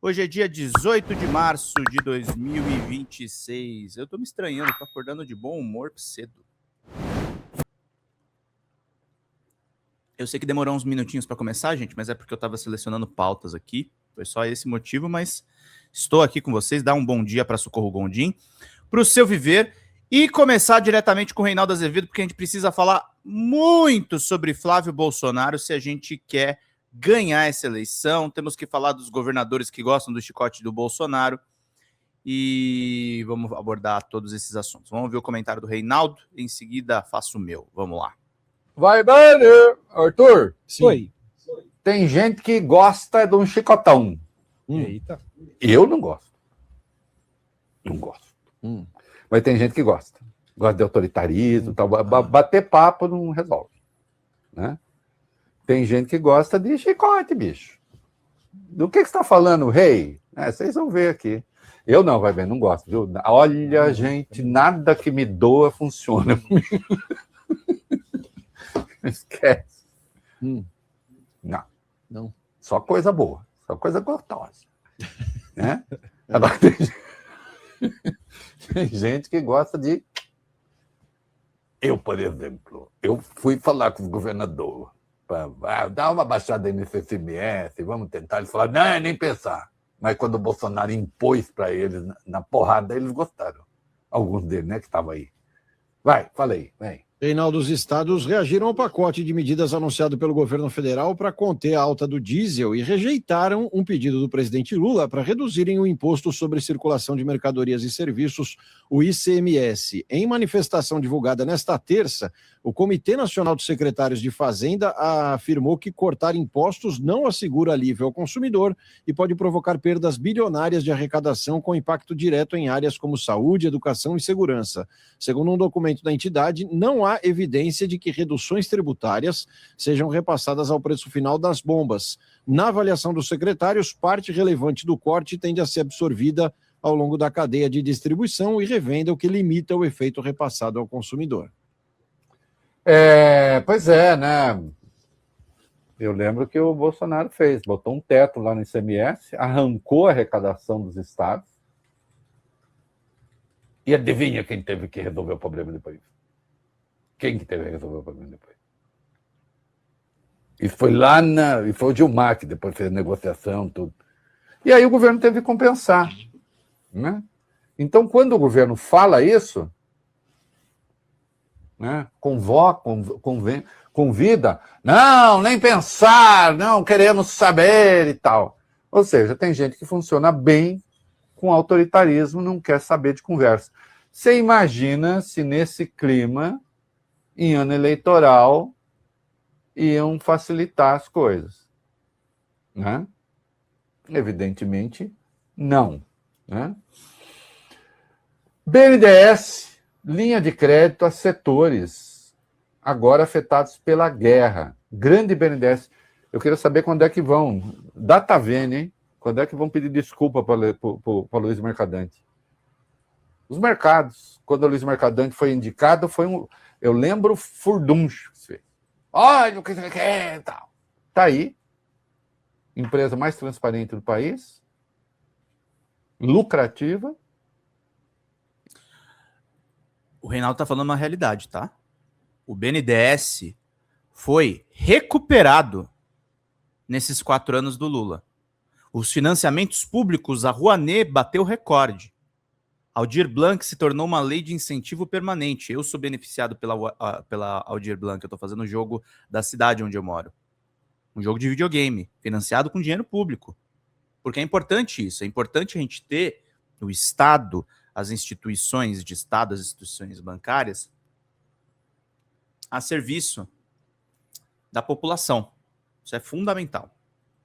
Hoje é dia 18 de março de 2026. Eu tô me estranhando, tô acordando de bom humor cedo. Eu sei que demorou uns minutinhos para começar, gente, mas é porque eu tava selecionando pautas aqui. Foi só esse motivo, mas estou aqui com vocês. Dá um bom dia para Socorro Gondim, para o seu viver e começar diretamente com o Reinaldo Azevedo, porque a gente precisa falar muito sobre Flávio Bolsonaro se a gente quer ganhar essa eleição. Temos que falar dos governadores que gostam do chicote do Bolsonaro e vamos abordar todos esses assuntos. Vamos ver o comentário do Reinaldo, em seguida faço o meu. Vamos lá. Vai, Banner! Arthur! Sim. Oi. Tem gente que gosta de um chicotão. Eita. Eu não gosto. Não gosto. Mas tem gente que gosta. Gosta de autoritarismo, tal. Bater papo não resolve. Né? Tem gente que gosta de chicote, bicho. Do que você está falando, rei? Vocês vão ver aqui. Eu não, vai ver, não gosto, viu? Olha, gente, nada que me doa funciona. Esquece. Não. Só coisa boa. Só coisa gostosa. Né? Agora tem gente que gosta de... Eu, por exemplo, eu fui falar com o governador. Dá uma baixada aí nesse ICMS, vamos tentar. Eles falaram, não, nem pensar. Mas quando o Bolsonaro impôs para eles, na porrada, eles gostaram. Alguns deles, né, que estavam aí. Vai, fala aí, vem. Reinaldo, os estados reagiram ao pacote de medidas anunciado pelo governo federal para conter a alta do diesel e rejeitaram um pedido do presidente Lula para reduzirem o imposto sobre circulação de mercadorias e serviços, o ICMS. Em manifestação divulgada nesta terça, o Comitê Nacional dos Secretários de Fazenda afirmou que cortar impostos não assegura alívio ao consumidor e pode provocar perdas bilionárias de arrecadação com impacto direto em áreas como saúde, educação e segurança. Segundo um documento da entidade, não há evidência de que reduções tributárias sejam repassadas ao preço final das bombas. Na avaliação dos secretários, parte relevante do corte tende a ser absorvida ao longo da cadeia de distribuição e revenda, o que limita o efeito repassado ao consumidor. Pois é, né? Eu lembro que o Bolsonaro fez, botou um teto lá no ICMS, arrancou a arrecadação dos estados. E adivinha quem teve que resolver o problema depois? Quem que teve que resolver o problema depois? E foi e foi o Gilmar que depois fez a negociação, tudo. E aí o governo teve que compensar. Né? Então, quando o governo fala isso, né, convida, não, nem pensar, não queremos saber e tal. Ou seja, tem gente que funciona bem com autoritarismo, não quer saber de conversa. Você imagina se nesse clima, em ano eleitoral, iam facilitar as coisas? Né? Evidentemente, não. Né? BNDES, linha de crédito a setores agora afetados pela guerra. Grande BNDES. Eu queria saber quando é que vão. Data vênia, hein? Quando é que vão pedir desculpa para o Luiz Mercadante? Os mercados, quando o Luiz Mercadante foi indicado, foi um... Eu lembro furduncho. Olha o que você quer e tal. Está aí. Empresa mais transparente do país. Lucrativa. O Reinaldo está falando uma realidade, tá? O BNDES foi recuperado nesses 4 anos do Lula. Os financiamentos públicos, a Rouanet bateu recorde. Aldir Blanc se tornou uma lei de incentivo permanente. Eu sou beneficiado pela Aldir Blanc. Eu estou fazendo o jogo da cidade onde eu moro. Um jogo de videogame, financiado com dinheiro público. Porque é importante isso. É importante a gente ter o Estado, as instituições de Estado, as instituições bancárias, a serviço da população. Isso é fundamental.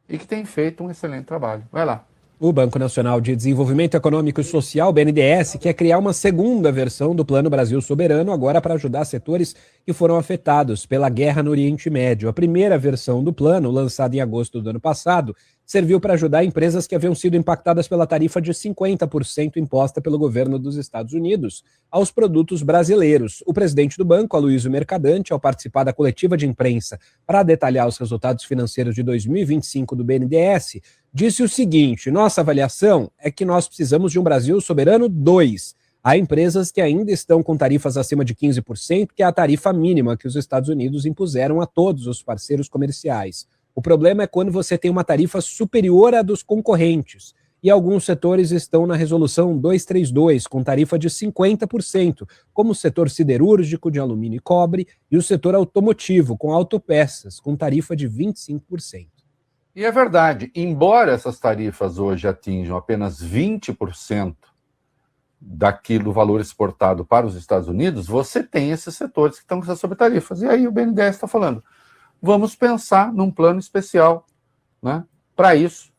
E que tem feito um excelente trabalho. Vai lá. O Banco Nacional de Desenvolvimento Econômico e Social, BNDES, quer criar uma segunda versão do Plano Brasil Soberano, agora para ajudar setores que foram afetados pela guerra no Oriente Médio. A primeira versão do plano, lançada em agosto do ano passado, serviu para ajudar empresas que haviam sido impactadas pela tarifa de 50% imposta pelo governo dos Estados Unidos aos produtos brasileiros. O presidente do banco, Aloysio Mercadante, ao participar da coletiva de imprensa para detalhar os resultados financeiros de 2025 do BNDES, disse o seguinte: nossa avaliação é que nós precisamos de um Brasil soberano 2. Há empresas que ainda estão com tarifas acima de 15%, que é a tarifa mínima que os Estados Unidos impuseram a todos os parceiros comerciais. O problema é quando você tem uma tarifa superior à dos concorrentes. E alguns setores estão na resolução 232, com tarifa de 50%, como o setor siderúrgico, de alumínio e cobre, e o setor automotivo, com autopeças, com tarifa de 25%. E é verdade, embora essas tarifas hoje atinjam apenas 20% do valor exportado para os Estados Unidos, você tem esses setores que estão com essas sobretarifas. E aí o BNDES está falando, vamos pensar num plano especial, né, para isso.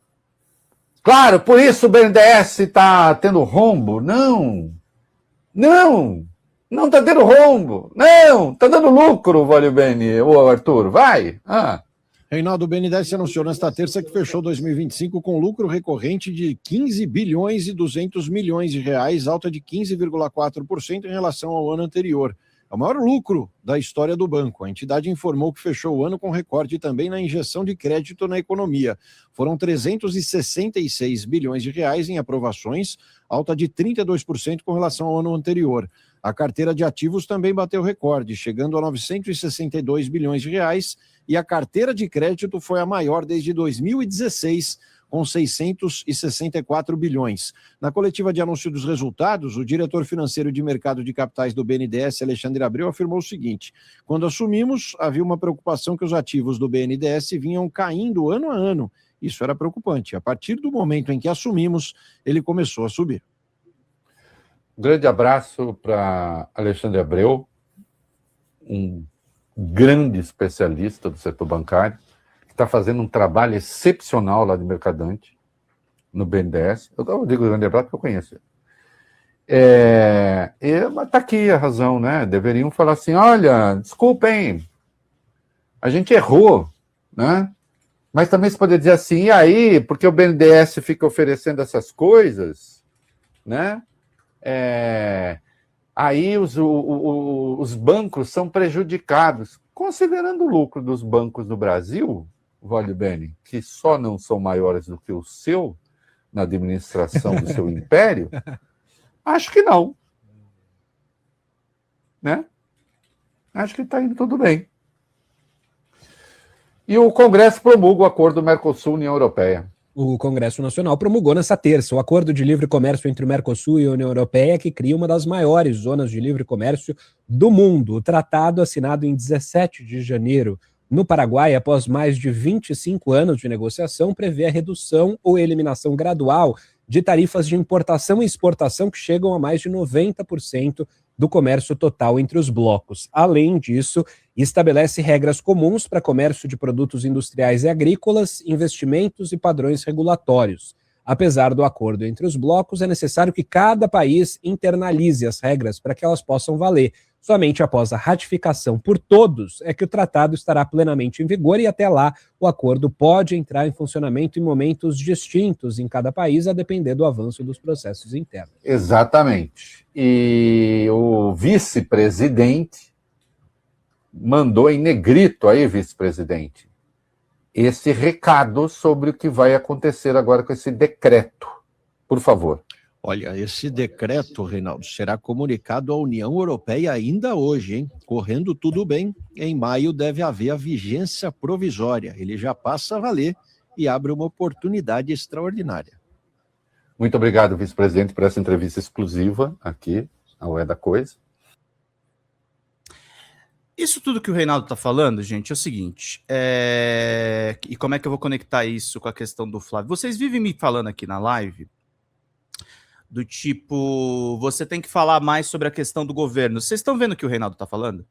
Claro, por isso o BNDES está tendo rombo. Não está tendo rombo. Não, está dando lucro, Vale Bene, ô Arthur, vai. Reinaldo, o BNDES anunciou nesta terça que fechou 2025 com lucro recorrente de 15 bilhões e 200 milhões de reais, alta de 15,4% em relação ao ano anterior. É o maior lucro da história do banco. A entidade informou que fechou o ano com recorde também na injeção de crédito na economia. Foram 366 bilhões de reais em aprovações, alta de 32% com relação ao ano anterior. A carteira de ativos também bateu recorde, chegando a 962 bilhões de reais, e a carteira de crédito foi a maior desde 2016, com 664 bilhões. Na coletiva de anúncio dos resultados, o diretor financeiro de mercado de capitais do BNDES, Alexandre Abreu, afirmou o seguinte: quando assumimos, havia uma preocupação que os ativos do BNDES vinham caindo ano a ano. Isso era preocupante. A partir do momento em que assumimos, ele começou a subir. Um grande abraço para Alexandre Abreu, um grande especialista do setor bancário, que está fazendo um trabalho excepcional lá de Mercadante, no BNDES. Eu digo grande abraço porque eu conheço ele. Mas está aqui a razão, né? Deveriam falar assim, olha, desculpem, a gente errou, né? Mas também se poderia dizer assim, e aí, porque o BNDES fica oferecendo essas coisas, né? Aí os bancos são prejudicados. Considerando o lucro dos bancos no Brasil, Vale Bene, que só não são maiores do que o seu na administração do seu império, acho que não. Né? Acho que está indo tudo bem. E o Congresso promulga o acordo Mercosul-União Europeia. O Congresso Nacional promulgou nesta terça o Acordo de Livre Comércio entre o Mercosul e a União Europeia, que cria uma das maiores zonas de livre comércio do mundo. O tratado, assinado em 17 de janeiro no Paraguai, após mais de 25 anos de negociação, prevê a redução ou eliminação gradual de tarifas de importação e exportação que chegam a mais de 90% do comércio total entre os blocos. Além disso, estabelece regras comuns para comércio de produtos industriais e agrícolas, investimentos e padrões regulatórios. Apesar do acordo entre os blocos, é necessário que cada país internalize as regras para que elas possam valer. Somente após a ratificação por todos é que o tratado estará plenamente em vigor e até lá o acordo pode entrar em funcionamento em momentos distintos em cada país, a depender do avanço dos processos internos. Exatamente. E o vice-presidente mandou em negrito aí, vice-presidente, esse recado sobre o que vai acontecer agora com esse decreto. Por favor. Olha, esse decreto, Reinaldo, será comunicado à União Europeia ainda hoje, hein? Correndo tudo bem, em maio deve haver a vigência provisória. Ele já passa a valer e abre uma oportunidade extraordinária. Muito obrigado, vice-presidente, por essa entrevista exclusiva aqui, ao É da Coisa. Isso tudo que o Reinaldo está falando, gente, é o seguinte, e como é que eu vou conectar isso com a questão do Flávio? Vocês vivem me falando aqui na live do tipo, você tem que falar mais sobre a questão do governo. Vocês estão vendo o que o Reinaldo está falando?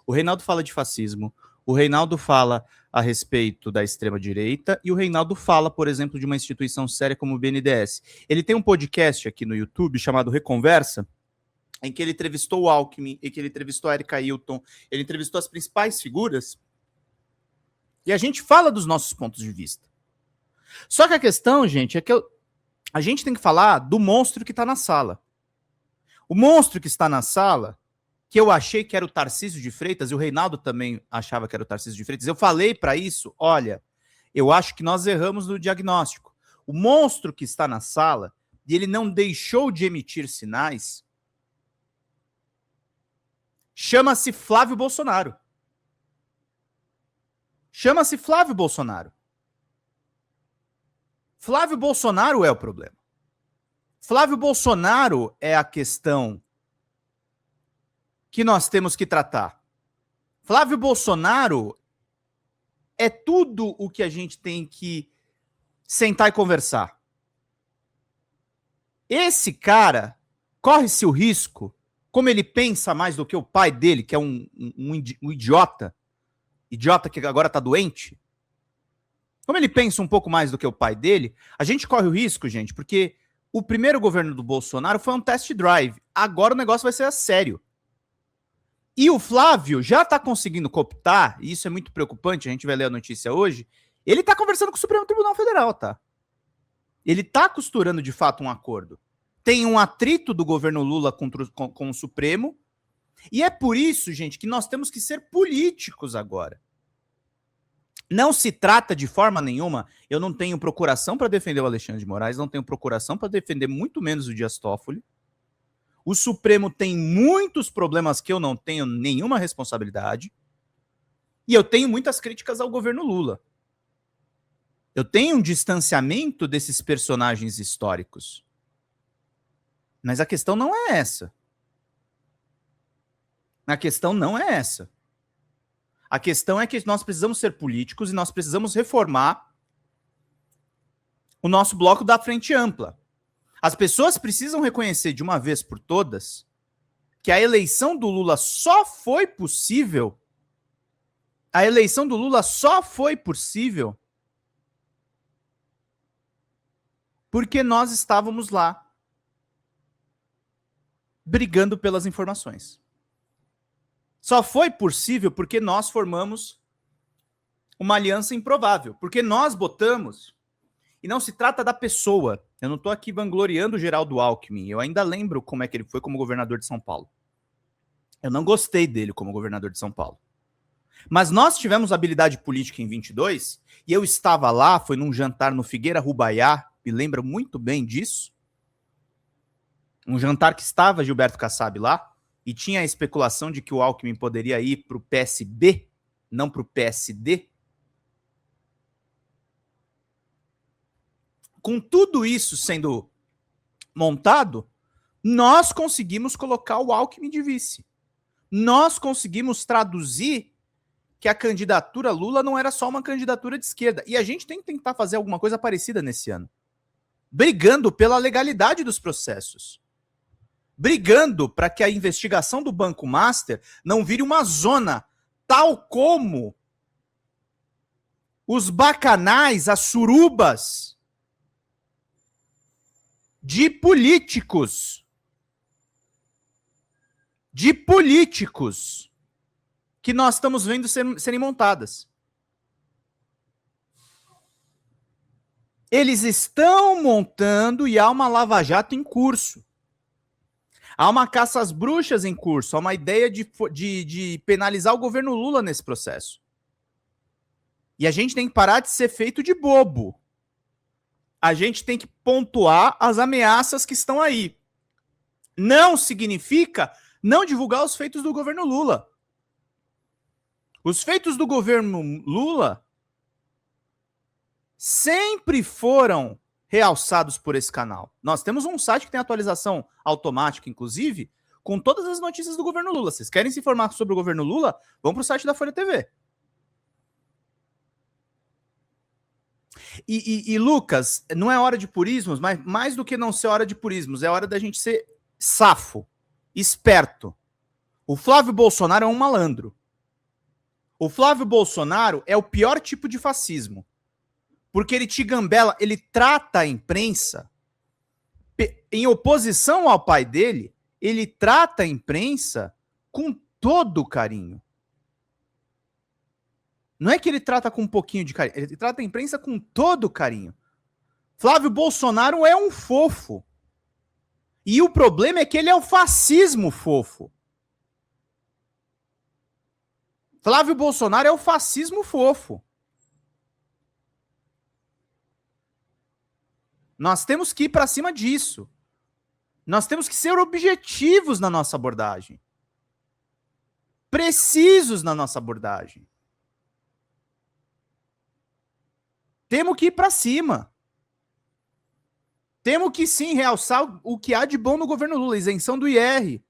O Reinaldo fala de fascismo, o Reinaldo fala a respeito da extrema-direita e o Reinaldo fala, por exemplo, de uma instituição séria como o BNDES. Ele tem um podcast aqui no YouTube chamado Reconversa, em que ele entrevistou o Alckmin, em que ele entrevistou a Erika Hilton, ele entrevistou as principais figuras, e a gente fala dos nossos pontos de vista. Só que a questão, gente, é que a gente tem que falar do monstro que está na sala. O monstro que está na sala, que eu achei que era o Tarcísio de Freitas, e o Reinaldo também achava que era o Tarcísio de Freitas, eu falei para isso, olha, eu acho que nós erramos no diagnóstico. O monstro que está na sala, e ele não deixou de emitir sinais, chama-se Flávio Bolsonaro. Chama-se Flávio Bolsonaro. Flávio Bolsonaro é o problema. Flávio Bolsonaro é a questão que nós temos que tratar. Flávio Bolsonaro é tudo o que a gente tem que sentar e conversar. Esse cara corre-se o risco, como ele pensa mais do que o pai dele, que é um idiota que agora está doente, como ele pensa um pouco mais do que o pai dele, a gente corre o risco, gente, porque o primeiro governo do Bolsonaro foi um test drive. Agora o negócio vai ser a sério. E o Flávio já está conseguindo cooptar, e isso é muito preocupante, a gente vai ler a notícia hoje, ele está conversando com o Supremo Tribunal Federal, tá? Ele está costurando, de fato, um acordo. Tem um atrito do governo Lula com o Supremo, e é por isso, gente, que nós temos que ser políticos agora. Não se trata de forma nenhuma, eu não tenho procuração para defender o Alexandre de Moraes, não tenho procuração para defender muito menos o Dias Toffoli. O Supremo tem muitos problemas que eu não tenho nenhuma responsabilidade. E eu tenho muitas críticas ao governo Lula. Eu tenho um distanciamento desses personagens históricos. Mas a questão não é essa. A questão não é essa. A questão é que nós precisamos ser políticos e nós precisamos reformar o nosso bloco da Frente Ampla. As pessoas precisam reconhecer de uma vez por todas que a eleição do Lula só foi possível. A eleição do Lula só foi possível porque nós estávamos lá brigando pelas informações. Só foi possível porque nós formamos uma aliança improvável, porque nós botamos, e não se trata da pessoa, eu não estou aqui vangloriando o Geraldo Alckmin, eu ainda lembro como é que ele foi como governador de São Paulo. Eu não gostei dele como governador de São Paulo. Mas nós tivemos habilidade política em 22, e eu estava lá, foi num jantar no Figueira Rubaiá, me lembro muito bem disso, um jantar que estava Gilberto Kassab lá, e tinha a especulação de que o Alckmin poderia ir para o PSB, não para o PSD. Com tudo isso sendo montado, nós conseguimos colocar o Alckmin de vice. Nós conseguimos traduzir que a candidatura Lula não era só uma candidatura de esquerda. E a gente tem que tentar fazer alguma coisa parecida nesse ano. Brigando pela legalidade dos processos. Brigando para que a investigação do Banco Master não vire uma zona, tal como os bacanais, as surubas de políticos que nós estamos vendo serem montadas. Eles estão montando e há uma lava-jato em curso. Há uma caça às bruxas em curso, há uma ideia de penalizar o governo Lula nesse processo. E a gente tem que parar de ser feito de bobo. A gente tem que pontuar as ameaças que estão aí. Não significa não divulgar os feitos do governo Lula. Os feitos do governo Lula sempre foram realçados por esse canal. Nós temos um site que tem atualização automática, inclusive, com todas as notícias do governo Lula. Vocês querem se informar sobre o governo Lula? Vão para o site da Folha TV. E Lucas, não é hora de purismos, mas mais do que não ser hora de purismos, é hora da gente ser safo, esperto. O Flávio Bolsonaro é um malandro. O Flávio Bolsonaro é o pior tipo de fascismo. Porque ele te gambela, ele trata a imprensa, em oposição ao pai dele, ele trata a imprensa com todo carinho. Não é que ele trata com um pouquinho de carinho, ele trata a imprensa com todo carinho. Flávio Bolsonaro é um fofo. E o problema é que ele é o fascismo fofo. Flávio Bolsonaro é o fascismo fofo. Nós temos que ir para cima disso. Nós temos que ser objetivos na nossa abordagem. Precisos na nossa abordagem. Temos que ir para cima. Temos que sim realçar o que há de bom no governo Lula, isenção do IR.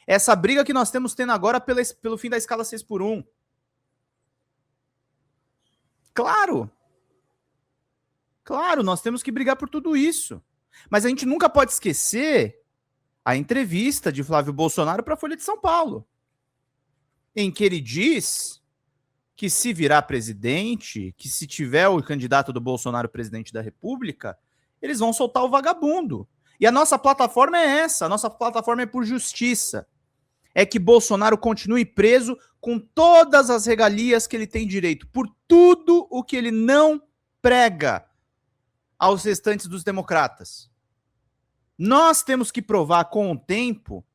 Essa briga que nós temos tendo agora pelo fim da escala 6x1. Claro. Claro, nós temos que brigar por tudo isso. Mas a gente nunca pode esquecer a entrevista de Flávio Bolsonaro para a Folha de São Paulo, em que ele diz que se virar presidente, que se tiver o candidato do Bolsonaro presidente da República, eles vão soltar o vagabundo. E a nossa plataforma é essa, a nossa plataforma é por justiça. É que Bolsonaro continue preso com todas as regalias que ele tem direito, por tudo o que ele não prega aos restantes dos democratas. Nós temos que provar com o tempo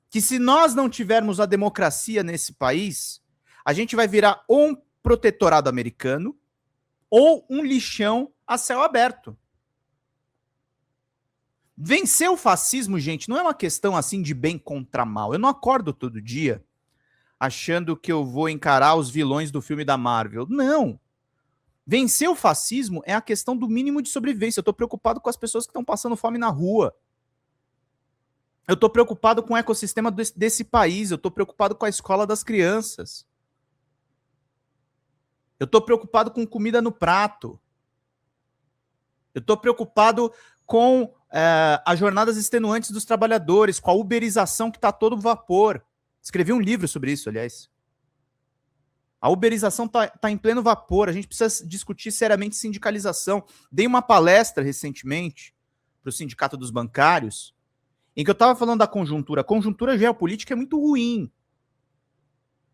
que se nós não tivermos a democracia nesse país, a gente vai virar ou um protetorado americano ou um lixão a céu aberto. Vencer o fascismo, gente, não é uma questão assim de bem contra mal. Eu não acordo todo dia achando que eu vou encarar os vilões do filme da Marvel. Não. Vencer o fascismo é a questão do mínimo de sobrevivência. Eu estou preocupado com as pessoas que estão passando fome na rua. Eu estou preocupado com o ecossistema desse país. Eu estou preocupado com a escola das crianças. Eu estou preocupado com comida no prato. Eu estou preocupado com as jornadas extenuantes dos trabalhadores, com a uberização que está a todo vapor. Escrevi um livro sobre isso, aliás. A uberização está em pleno vapor. A gente precisa discutir seriamente sindicalização. Dei uma palestra recentemente para o Sindicato dos Bancários, em que eu estava falando da conjuntura. A conjuntura geopolítica é muito ruim.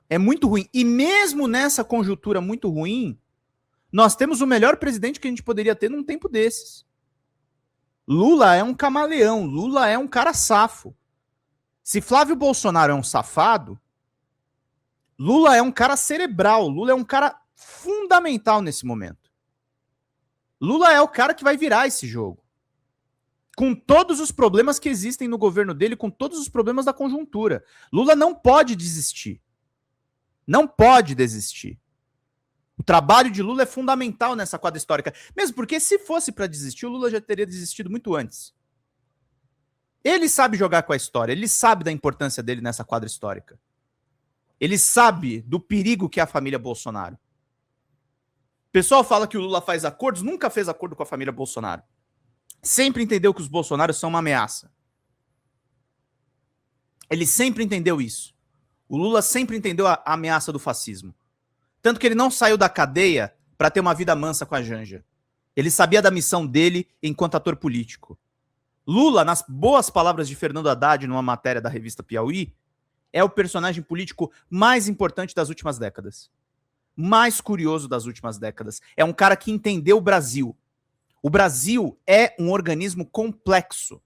É muito ruim. E mesmo nessa conjuntura muito ruim, nós temos o melhor presidente que a gente poderia ter num tempo desses. Lula é um camaleão. Lula é um cara safo. Se Flávio Bolsonaro é um safado, Lula é um cara cerebral. Lula é um cara fundamental nesse momento. Lula é o cara que vai virar esse jogo. Com todos os problemas que existem no governo dele, com todos os problemas da conjuntura. Lula não pode desistir. Não pode desistir. O trabalho de Lula é fundamental nessa quadra histórica. Mesmo porque, se fosse para desistir, o Lula já teria desistido muito antes. Ele sabe jogar com a história. Ele sabe da importância dele nessa quadra histórica. Ele sabe do perigo que é a família Bolsonaro. O pessoal fala que o Lula faz acordos. Nunca fez acordo com a família Bolsonaro. Sempre entendeu que os Bolsonaros são uma ameaça. Ele sempre entendeu isso. O Lula sempre entendeu a ameaça do fascismo. Tanto que ele não saiu da cadeia para ter uma vida mansa com a Janja. Ele sabia da missão dele enquanto ator político. Lula, nas boas palavras de Fernando Haddad, numa matéria da revista Piauí, é o personagem político mais importante das últimas décadas. Mais curioso das últimas décadas. É um cara que entendeu o Brasil. O Brasil é um organismo complexo.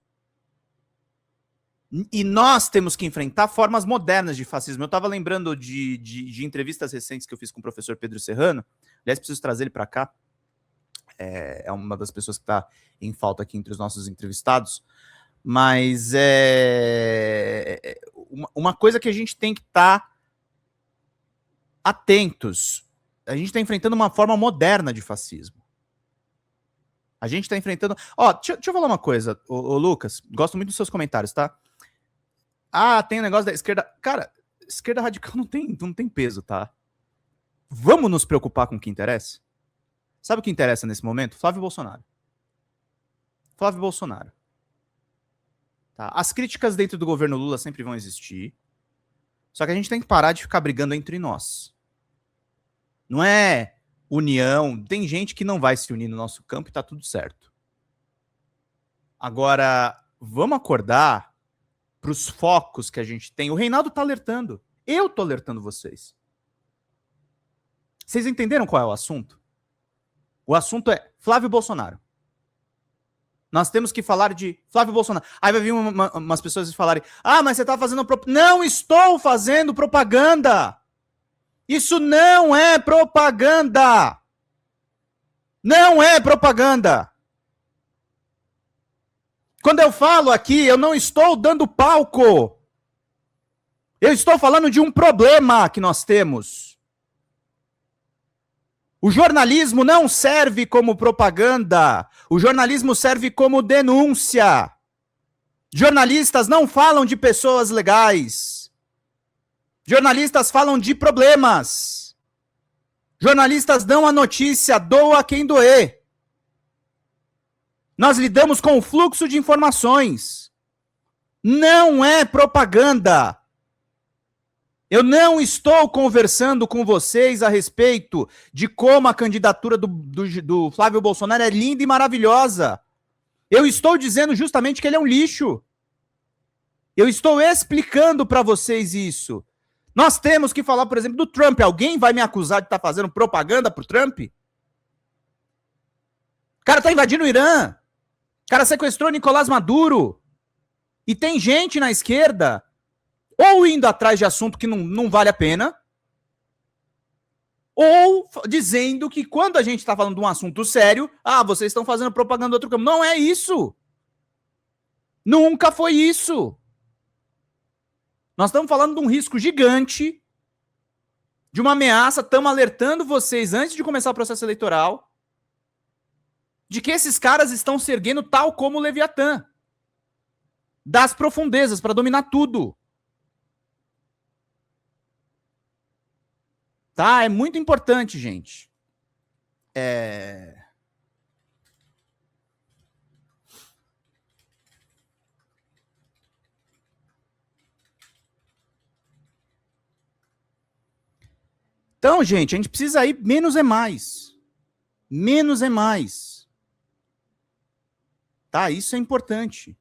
E nós temos que enfrentar formas modernas de fascismo. Eu estava lembrando de entrevistas recentes que eu fiz com o professor Pedro Serrano. Aliás, preciso trazer ele para cá. É uma das pessoas que está em falta aqui entre os nossos entrevistados. Mas uma coisa que a gente tem que estar atentos. A gente está enfrentando uma forma moderna de fascismo. A gente está enfrentando... Deixa eu falar uma coisa, ô Lucas. Gosto muito dos seus comentários, tá? Tem um negócio da esquerda... Cara, esquerda radical não tem peso, tá? Vamos nos preocupar com o que interessa? Sabe o que interessa nesse momento? Flávio Bolsonaro. Flávio Bolsonaro. Tá? As críticas dentro do governo Lula sempre vão existir. Só que a gente tem que parar de ficar brigando entre nós. Não é união. Tem gente que não vai se unir no nosso campo e tá tudo certo. Agora, vamos acordar para os focos que a gente tem. O Reinaldo tá alertando. Eu tô alertando vocês. Vocês entenderam qual é o assunto? O assunto é Flávio Bolsonaro. Nós temos que falar de Flávio Bolsonaro. Aí vai vir umas pessoas e falarem, mas você está fazendo propaganda. Não estou fazendo propaganda. Isso não é propaganda. Não é propaganda. Quando eu falo aqui, eu não estou dando palco. Eu estou falando de um problema que nós temos. O jornalismo não serve como propaganda. O jornalismo serve como denúncia. Jornalistas não falam de pessoas legais. Jornalistas falam de problemas. Jornalistas dão a notícia, doa quem doer. Nós lidamos com o fluxo de informações. Não é propaganda. Eu não estou conversando com vocês a respeito de como a candidatura do Flávio Bolsonaro é linda e maravilhosa. Eu estou dizendo justamente que ele é um lixo. Eu estou explicando para vocês isso. Nós temos que falar, por exemplo, do Trump. Alguém vai me acusar de estar fazendo propaganda pro Trump? O cara está invadindo o Irã. O cara sequestrou Nicolás Maduro. E tem gente na esquerda ou indo atrás de assunto que não vale a pena, ou dizendo que quando a gente está falando de um assunto sério, vocês estão fazendo propaganda do outro campo. Não é isso. Nunca foi isso. Nós estamos falando de um risco gigante, de uma ameaça, estamos alertando vocês antes de começar o processo eleitoral, de que esses caras estão se erguendo tal como o Leviatã, das profundezas, para dominar tudo. Tá? É muito importante, gente. Então, gente, a gente precisa ir menos é mais. Menos é mais. Tá? Isso é importante.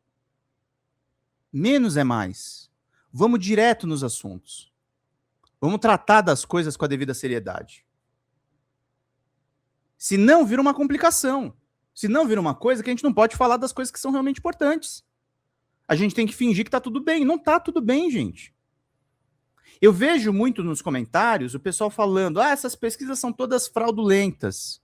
Menos é mais. Vamos direto nos assuntos. Vamos tratar das coisas com a devida seriedade. Se não, vira uma complicação. Se não, vira uma coisa que a gente não pode falar das coisas que são realmente importantes. A gente tem que fingir que tá tudo bem. Não tá tudo bem, gente. Eu vejo muito nos comentários o pessoal falando, essas pesquisas são todas fraudulentas.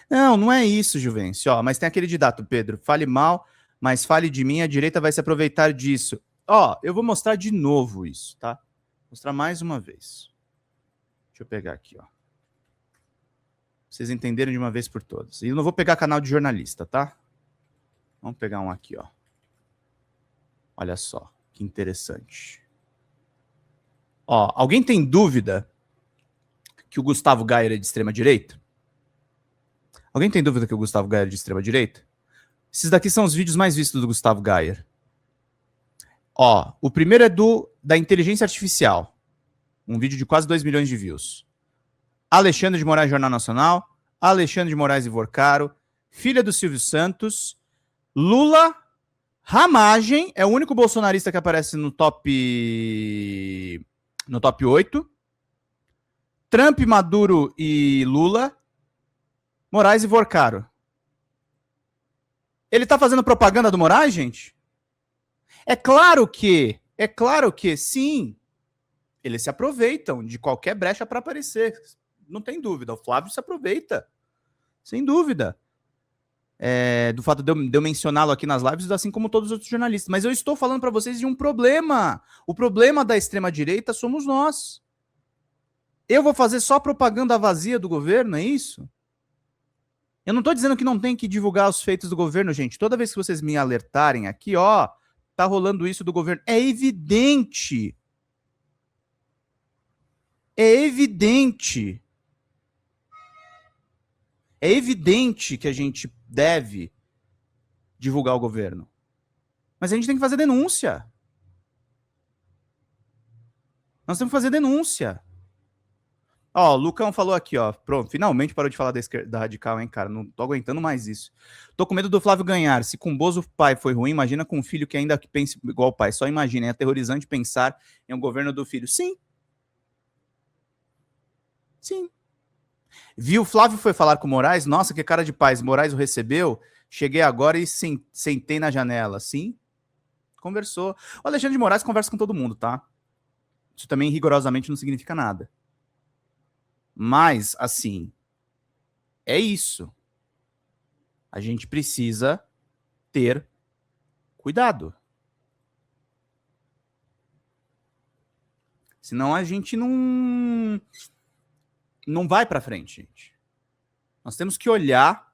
Não é isso, Juvencio. Mas tem aquele ditado, Pedro, fale mal, mas fale de mim, a direita vai se aproveitar disso. Eu vou mostrar de novo isso, tá? Vou mostrar mais uma vez. Deixa eu pegar aqui, ó. Pra vocês entenderem de uma vez por todas. E eu não vou pegar canal de jornalista, tá? Vamos pegar um aqui, ó. Olha só, que interessante. Alguém tem dúvida que o Gustavo Gayer é de extrema-direita? Alguém tem dúvida que o Gustavo Gayer é de extrema-direita? Esses daqui são os vídeos mais vistos do Gustavo Gayer. O primeiro é da inteligência artificial. Um vídeo de quase 2 milhões de views. Alexandre de Moraes, Jornal Nacional. Alexandre de Moraes e Vorcaro. Filha do Silvio Santos. Lula. Ramagem. É o único bolsonarista que aparece no top 8. Trump, Maduro e Lula. Moraes e Vorcaro. Ele tá fazendo propaganda do Moraes, gente? É claro que, sim, eles se aproveitam de qualquer brecha para aparecer. Não tem dúvida, o Flávio se aproveita, sem dúvida. Do fato de eu mencioná-lo aqui nas lives, assim como todos os outros jornalistas. Mas eu estou falando para vocês de um problema. O problema da extrema-direita somos nós. Eu vou fazer só propaganda vazia do governo, é isso? Eu não estou dizendo que não tem que divulgar os feitos do governo, gente. Toda vez que vocês me alertarem aqui, tá rolando isso do governo. É evidente. É evidente. É evidente que a gente deve divulgar o governo. Mas a gente tem que fazer denúncia. Nós temos que fazer denúncia. O Lucão falou aqui, pronto, finalmente parou de falar da esquerda radical, hein, cara, não tô aguentando mais isso. Tô com medo do Flávio ganhar, se com o Bozo o pai foi ruim, imagina com um filho que ainda pensa igual o pai, só imagina, é aterrorizante pensar em um governo do filho. Sim. Viu, Flávio foi falar com o Moraes, nossa, que cara de paz, Moraes o recebeu, cheguei agora e sentei na janela. Sim, conversou. O Alexandre de Moraes conversa com todo mundo, tá? Isso também rigorosamente não significa nada. Mas, assim, é isso. A gente precisa ter cuidado. Senão a gente não vai para frente, gente. Nós temos que olhar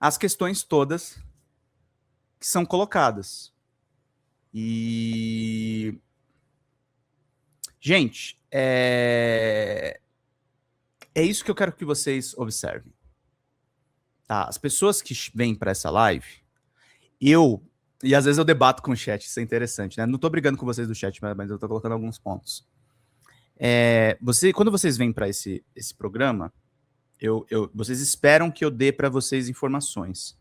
as questões todas que são colocadas. E, gente, é isso que eu quero que vocês observem. Tá? As pessoas que vêm para essa live, e às vezes eu debato com o chat, isso é interessante, né? Não tô brigando com vocês do chat, mas eu tô colocando alguns pontos. Quando vocês vêm para esse programa, vocês esperam que eu dê para vocês informações.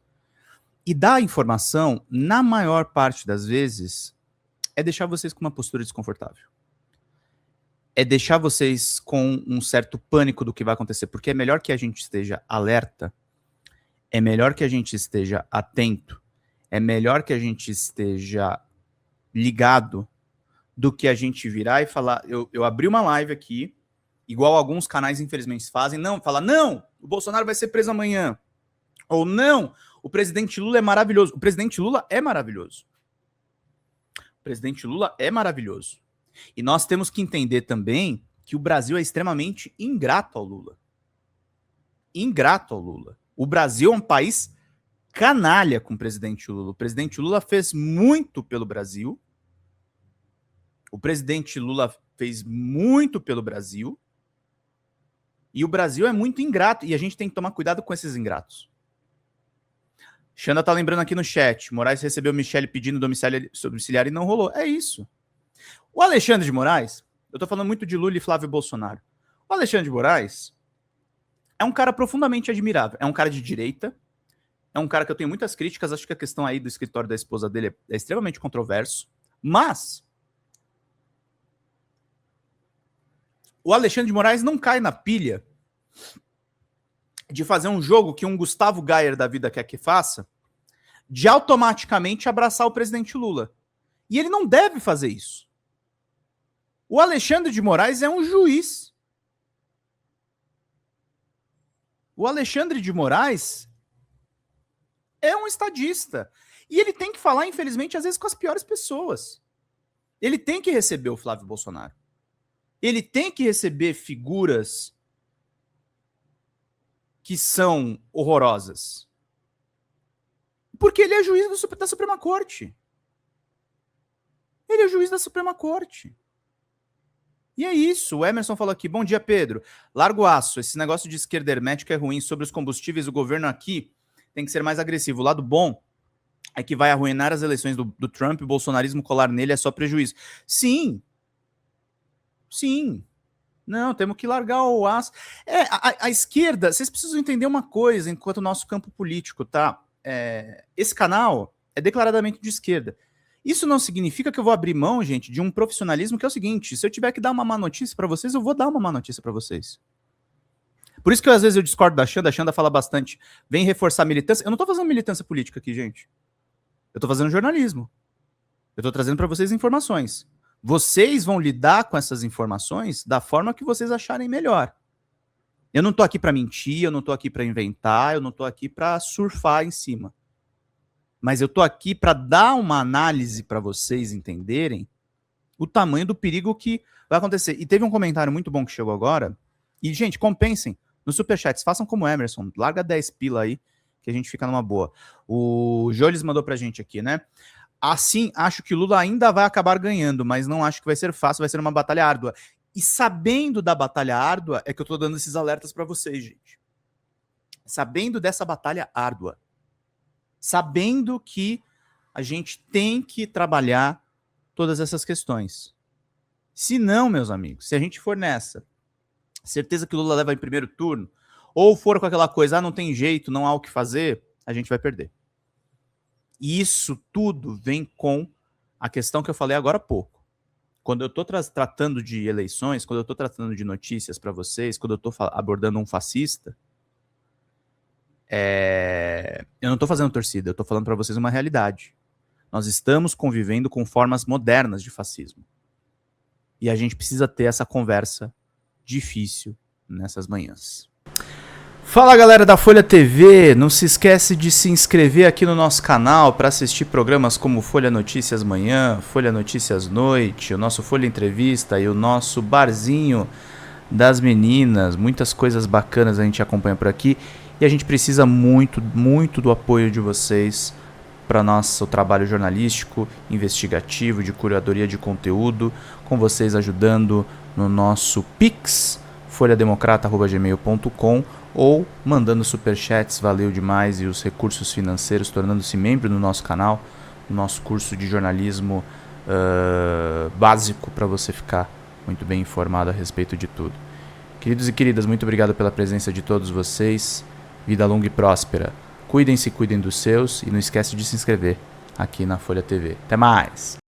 E dar informação, na maior parte das vezes, é deixar vocês com uma postura desconfortável. É deixar vocês com um certo pânico do que vai acontecer, porque é melhor que a gente esteja alerta, é melhor que a gente esteja atento, é melhor que a gente esteja ligado do que a gente virar e falar, eu abri uma live aqui, igual alguns canais infelizmente fazem, falar, não, o Bolsonaro vai ser preso amanhã, ou não, o presidente Lula é maravilhoso. O presidente Lula é maravilhoso. O presidente Lula é maravilhoso. E nós temos que entender também que o Brasil é extremamente ingrato ao Lula. Ingrato ao Lula. O Brasil é um país canalha com o presidente Lula. O presidente Lula fez muito pelo Brasil. O presidente Lula fez muito pelo Brasil. E o Brasil é muito ingrato. E a gente tem que tomar cuidado com esses ingratos. Xanda tá lembrando aqui no chat. Moraes recebeu Michele pedindo domiciliar e não rolou. É isso. O Alexandre de Moraes, eu tô falando muito de Lula e Flávio Bolsonaro. O Alexandre de Moraes é um cara profundamente admirável. É um cara de direita. É um cara que eu tenho muitas críticas. Acho que a questão aí do escritório da esposa dele é extremamente controverso. Mas o Alexandre de Moraes não cai na pilha de fazer um jogo que um Gustavo Gayer da vida quer que faça, de automaticamente abraçar o presidente Lula. E ele não deve fazer isso. O Alexandre de Moraes é um juiz. O Alexandre de Moraes é um estadista. E ele tem que falar, infelizmente, às vezes com as piores pessoas. Ele tem que receber o Flávio Bolsonaro. Ele tem que receber figuras que são horrorosas. Porque ele é juiz da Suprema Corte. Ele é juiz da Suprema Corte. E é isso. O Emerson falou aqui. Bom dia, Pedro. Largo aço. Esse negócio de esquerda hermética é ruim. Sobre os combustíveis, o governo aqui tem que ser mais agressivo. O lado bom é que vai arruinar as eleições do Trump. O bolsonarismo colar nele é só prejuízo. Sim. Sim. Não, temos que largar o aço. A esquerda, vocês precisam entender uma coisa enquanto o nosso campo político, tá? Esse canal é declaradamente de esquerda. Isso não significa que eu vou abrir mão, gente, de um profissionalismo que é o seguinte: se eu tiver que dar uma má notícia para vocês, eu vou dar uma má notícia para vocês. Por isso que às vezes eu discordo da Xanda. A Xanda fala bastante, vem reforçar a militância. Eu não tô fazendo militância política aqui, gente. Eu tô fazendo jornalismo. Eu tô trazendo para vocês informações. Vocês vão lidar com essas informações da forma que vocês acharem melhor. Eu não tô aqui para mentir, eu não tô aqui para inventar, eu não tô aqui para surfar em cima. Mas eu tô aqui para dar uma análise para vocês entenderem o tamanho do perigo que vai acontecer. E teve um comentário muito bom que chegou agora. E, gente, compensem nos superchats, façam como Emerson, larga 10 pila aí, que a gente fica numa boa. O Joles mandou pra gente aqui, né? Assim, acho que o Lula ainda vai acabar ganhando, mas não acho que vai ser fácil, vai ser uma batalha árdua. E sabendo da batalha árdua, é que eu tô dando esses alertas para vocês, gente. Sabendo dessa batalha árdua, sabendo que a gente tem que trabalhar todas essas questões. Se não, meus amigos, se a gente for nessa, certeza que o Lula leva em primeiro turno, ou for com aquela coisa, não tem jeito, não há o que fazer, a gente vai perder. E isso tudo vem com a questão que eu falei agora há pouco. Quando eu estou tratando de eleições, quando eu estou tratando de notícias para vocês, quando eu estou abordando um fascista, eu não estou fazendo torcida, eu estou falando para vocês uma realidade. Nós estamos convivendo com formas modernas de fascismo. E a gente precisa ter essa conversa difícil nessas manhãs. Fala, galera da Folha TV, não se esquece de se inscrever aqui no nosso canal para assistir programas como Folha Notícias Manhã, Folha Notícias Noite, o nosso Folha Entrevista e o nosso Barzinho das Meninas. Muitas coisas bacanas a gente acompanha por aqui e a gente precisa muito, muito do apoio de vocês para nosso trabalho jornalístico, investigativo, de curadoria de conteúdo, com vocês ajudando no nosso Pix, folhademocrata@gmail.com, ou mandando superchats, valeu demais, e os recursos financeiros, tornando-se membro do nosso canal, no nosso curso de jornalismo básico, para você ficar muito bem informado a respeito de tudo. Queridos e queridas, muito obrigado pela presença de todos vocês, vida longa e próspera. Cuidem-se, cuidem dos seus, e não esquece de se inscrever aqui na Folha TV. Até mais!